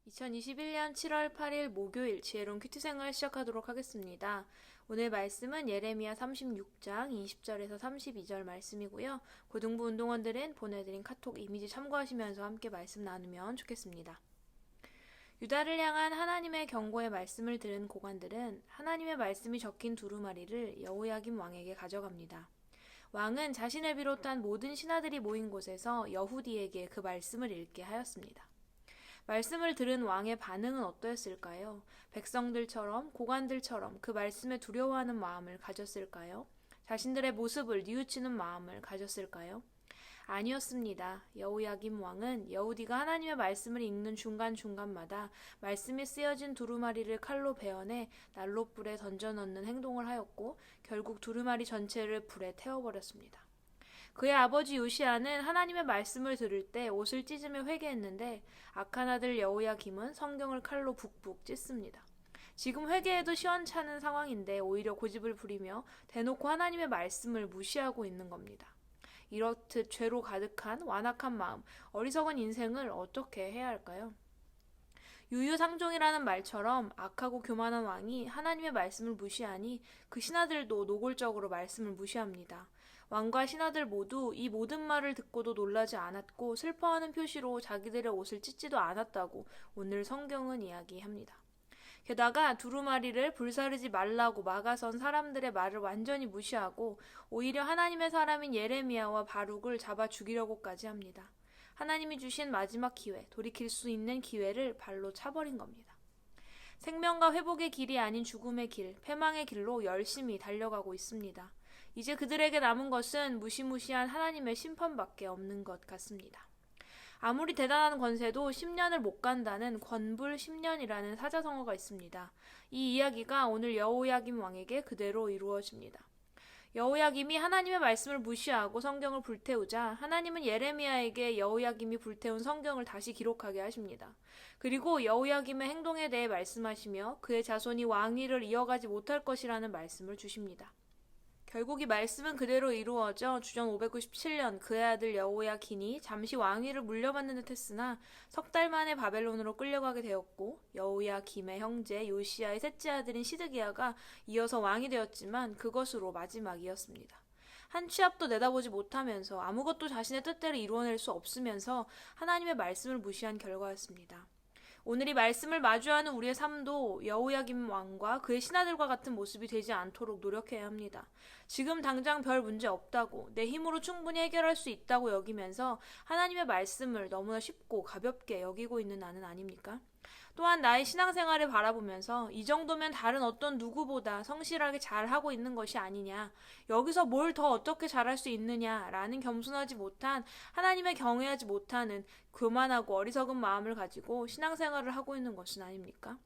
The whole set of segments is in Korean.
2021년 7월 8일 목요일 지혜로운 큐티 생활 시작하도록 하겠습니다. 오늘 말씀은 예레미야 36장 20절에서 32절 말씀이고요. 고등부 운동원들은 보내드린 카톡 이미지 참고하시면서 함께 말씀 나누면 좋겠습니다. 유다를 향한 하나님의 경고의 말씀을 들은 고관들은 하나님의 말씀이 적힌 두루마리를 여호야김 왕에게 가져갑니다. 왕은 자신을 비롯한 모든 신하들이 모인 곳에서 여후디에게 그 말씀을 읽게 하였습니다. 말씀을 들은 왕의 반응은 어떠했을까요? 백성들처럼 고관들처럼 그 말씀에 두려워하는 마음을 가졌을까요? 자신들의 모습을 뉘우치는 마음을 가졌을까요? 아니었습니다. 여호야김 왕은 여후디가 하나님의 말씀을 읽는 중간중간마다 말씀이 쓰여진 두루마리를 칼로 베어내 난로불에 던져 넣는 행동을 하였고 결국 두루마리 전체를 불에 태워버렸습니다. 그의 아버지 요시아는 하나님의 말씀을 들을 때 옷을 찢으며 회개했는데 악한 아들 여호야김은 성경을 칼로 북북 찢습니다. 지금 회개해도 시원찮은 상황인데 오히려 고집을 부리며 대놓고 하나님의 말씀을 무시하고 있는 겁니다. 이렇듯 죄로 가득한 완악한 마음, 어리석은 인생을 어떻게 해야 할까요? 유유상종이라는 말처럼 악하고 교만한 왕이 하나님의 말씀을 무시하니 그 신하들도 노골적으로 말씀을 무시합니다. 왕과 신하들 모두 이 모든 말을 듣고도 놀라지 않았고 슬퍼하는 표시로 자기들의 옷을 찢지도 않았다고 오늘 성경은 이야기합니다. 게다가 두루마리를 불사르지 말라고 막아선 사람들의 말을 완전히 무시하고 오히려 하나님의 사람인 예레미야와 바룩을 잡아 죽이려고까지 합니다. 하나님이 주신 마지막 기회, 돌이킬 수 있는 기회를 발로 차버린 겁니다. 생명과 회복의 길이 아닌 죽음의 길, 패망의 길로 열심히 달려가고 있습니다. 이제 그들에게 남은 것은 무시무시한 하나님의 심판밖에 없는 것 같습니다. 아무리 대단한 권세도 10년을 못 간다는 권불 10년이라는 사자성어가 있습니다. 이 이야기가 오늘 여호야김 왕에게 그대로 이루어집니다. 여호야김이 하나님의 말씀을 무시하고 성경을 불태우자 하나님은 예레미야에게 여호야김이 불태운 성경을 다시 기록하게 하십니다. 그리고 여호야김의 행동에 대해 말씀하시며 그의 자손이 왕위를 이어가지 못할 것이라는 말씀을 주십니다. 결국 이 말씀은 그대로 이루어져 주전 597년 그의 아들 여호야긴이 잠시 왕위를 물려받는 듯 했으나 석 달 만에 바벨론으로 끌려가게 되었고 여호야김의 형제 요시야의 셋째 아들인 시드기야가 이어서 왕이 되었지만 그것으로 마지막이었습니다. 한 치 앞도 내다보지 못하면서 아무것도 자신의 뜻대로 이루어낼 수 없으면서 하나님의 말씀을 무시한 결과였습니다. 오늘 이 말씀을 마주하는 우리의 삶도 여호야김 왕과 그의 신하들과 같은 모습이 되지 않도록 노력해야 합니다. 지금 당장 별 문제 없다고 내 힘으로 충분히 해결할 수 있다고 여기면서 하나님의 말씀을 너무나 쉽고 가볍게 여기고 있는 나는 아닙니까? 또한 나의 신앙생활을 바라보면서 이 정도면 다른 어떤 누구보다 성실하게 잘하고 있는 것이 아니냐, 여기서 뭘 더 어떻게 잘할 수 있느냐라는 겸손하지 못한, 하나님의 경외하지 못하는 교만하고 어리석은 마음을 가지고 신앙생활을 하고 있는 것은 아닙니까?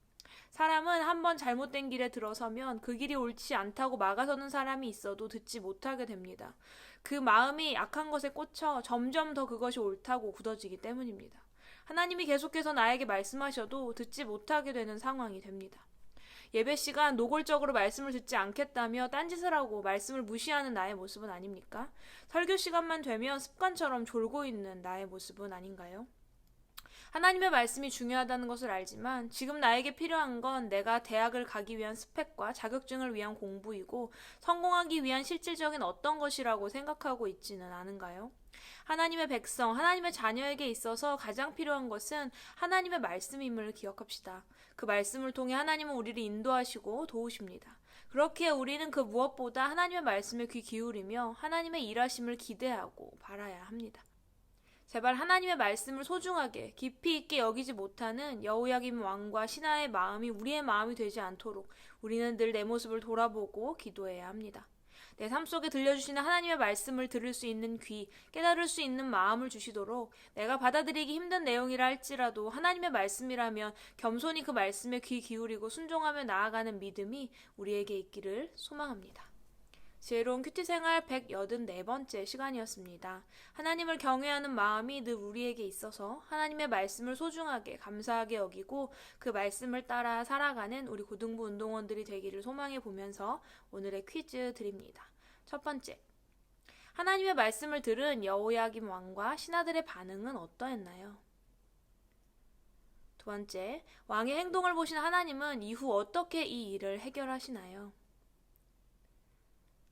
사람은 한번 잘못된 길에 들어서면 그 길이 옳지 않다고 막아서는 사람이 있어도 듣지 못하게 됩니다. 그 마음이 악한 것에 꽂혀 점점 더 그것이 옳다고 굳어지기 때문입니다. 하나님이 계속해서 나에게 말씀하셔도 듣지 못하게 되는 상황이 됩니다. 예배 시간 노골적으로 말씀을 듣지 않겠다며 딴짓을 하고 말씀을 무시하는 나의 모습은 아닙니까? 설교 시간만 되면 습관처럼 졸고 있는 나의 모습은 아닌가요? 하나님의 말씀이 중요하다는 것을 알지만 지금 나에게 필요한 건 내가 대학을 가기 위한 스펙과 자격증을 위한 공부이고 성공하기 위한 실질적인 어떤 것이라고 생각하고 있지는 않은가요? 하나님의 백성, 하나님의 자녀에게 있어서 가장 필요한 것은 하나님의 말씀임을 기억합시다. 그 말씀을 통해 하나님은 우리를 인도하시고 도우십니다. 그렇기에 우리는 그 무엇보다 하나님의 말씀에 귀 기울이며 하나님의 일하심을 기대하고 바라야 합니다. 제발 하나님의 말씀을 소중하게 깊이 있게 여기지 못하는 여호야김 왕과 신하의 마음이 우리의 마음이 되지 않도록 우리는 늘 내 모습을 돌아보고 기도해야 합니다. 내 삶 속에 들려주시는 하나님의 말씀을 들을 수 있는 귀, 깨달을 수 있는 마음을 주시도록 내가 받아들이기 힘든 내용이라 할지라도 하나님의 말씀이라면 겸손히 그 말씀에 귀 기울이고 순종하며 나아가는 믿음이 우리에게 있기를 소망합니다. 지혜로운 큐티 생활 184번째 시간이었습니다. 하나님을 경외하는 마음이 늘 우리에게 있어서 하나님의 말씀을 소중하게 감사하게 여기고 그 말씀을 따라 살아가는 우리 고등부 운동원들이 되기를 소망해 보면서 오늘의 퀴즈 드립니다. 첫 번째, 하나님의 말씀을 들은 여호야김 왕과 신하들의 반응은 어떠했나요? 두 번째, 왕의 행동을 보신 하나님은 이후 어떻게 이 일을 해결하시나요?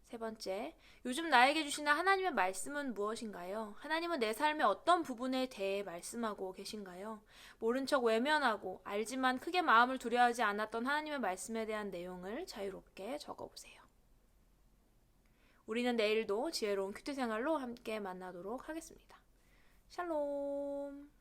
세 번째, 요즘 나에게 주시는 하나님의 말씀은 무엇인가요? 하나님은 내 삶의 어떤 부분에 대해 말씀하고 계신가요? 모른 척 외면하고 알지만 크게 마음을 두려워하지 않았던 하나님의 말씀에 대한 내용을 자유롭게 적어보세요. 우리는 내일도 지혜로운 큐티 생활로 함께 만나도록 하겠습니다. 샬롬.